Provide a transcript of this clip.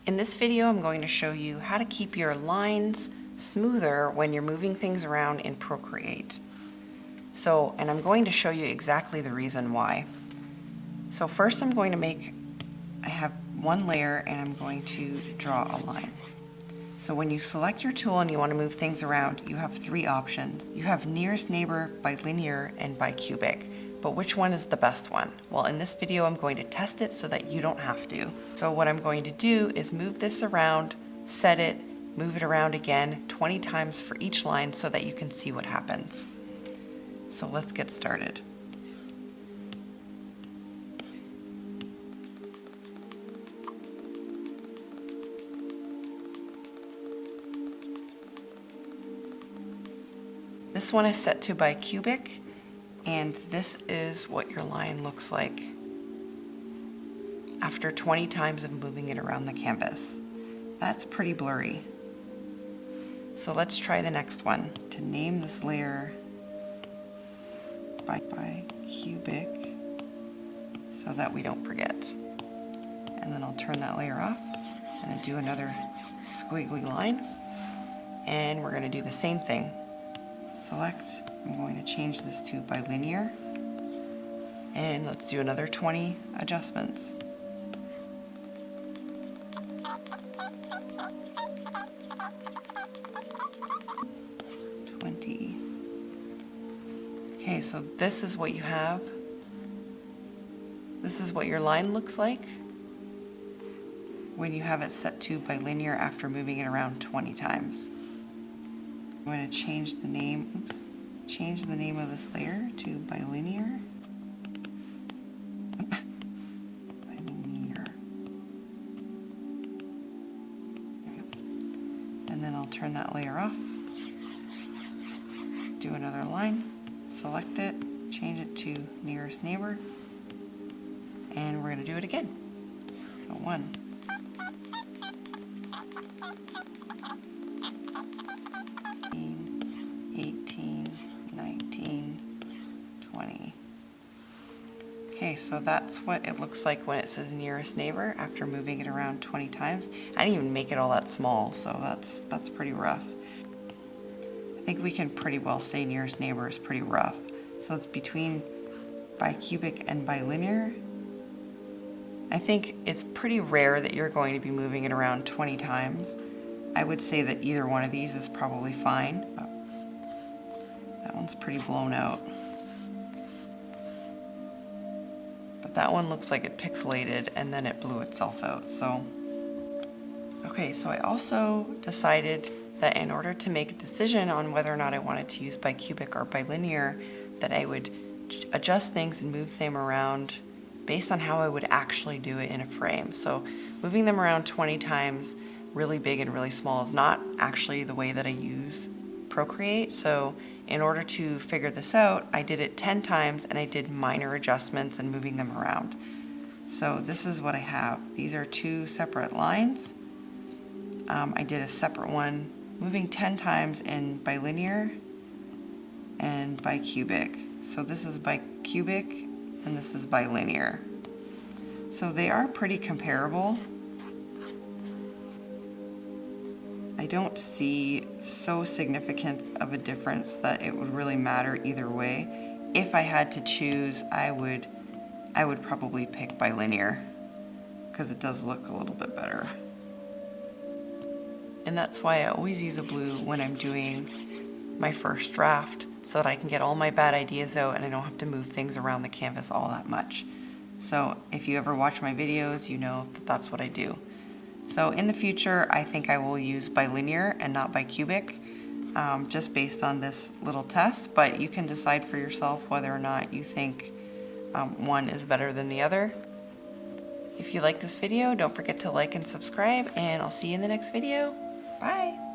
In this video, I'm going to show you how to keep your lines smoother when you're moving things around in Procreate. And I'm going to show you exactly the reason why. So first I have one layer and I'm going to draw a line. So when you select your tool and you want to move things around, you have three options. You have nearest neighbor, Bilinear, and Bicubic. But which one is the best one? Well, in this video, I'm going to test it so that you don't have to. So what I'm going to do is move this around, set it, move it around again 20 times for each line so that you can see what happens. So let's get started. This one is set to Bicubic, and this is what your line looks like after 20 times of moving it around the canvas. That's pretty blurry. So let's try the next one. To name this layer Bicubic so that we don't forget. And then I'll turn that layer off and do another squiggly line. And we're going to do the same thing. Select, I'm going to change this to Bilinear, and let's do another 20 adjustments. Okay, so this is what you have. This is what your line looks like when you have it set to Bilinear after moving it around 20 times. I'm going to change the name, change the name of this layer to Bilinear. Bilinear. And then I'll turn that layer off. Do another line, select it, change it to nearest neighbor, and we're going to do it again. So 1. 18, 19, 20. Okay, so that's what it looks like when it says nearest neighbor after moving it around 20 times. I didn't even make it all that small, so that's pretty rough. I think we can pretty well say nearest neighbor is pretty rough. So it's between Bicubic and Bilinear. I think it's pretty rare that you're going to be moving it around 20 times. I would say that either one of these is probably fine. That one's pretty blown out. But that one looks like it pixelated and then it blew itself out. Okay, so I also decided that in order to make a decision on whether or not I wanted to use Bicubic or Bilinear, that I would adjust things and move them around based on how I would actually do it in a frame. So moving them around 20 times, really big and really small, is not actually the way that I use Procreate. So in order to figure this out, I did it 10 times and I did minor adjustments and moving them around. So this is what I have. These are two separate lines. I did a separate one moving 10 times in Bilinear and Bicubic. So this is Bicubic and this is Bilinear. So they are pretty comparable. I don't see so significant of a difference that it would really matter either way. If I had to choose, I would probably pick Bilinear because it does look a little bit better. And that's why I always use a blue when I'm doing my first draft, so that I can get all my bad ideas out and I don't have to move things around the canvas all that much. So if you ever watch my videos, you know that that's what I do. So in the future, I think I will use Bilinear and not Bicubic, just based on this little test, but you can decide for yourself whether or not you think one is better than the other. If you like this video, don't forget to like and subscribe, and I'll see you in the next video. Bye!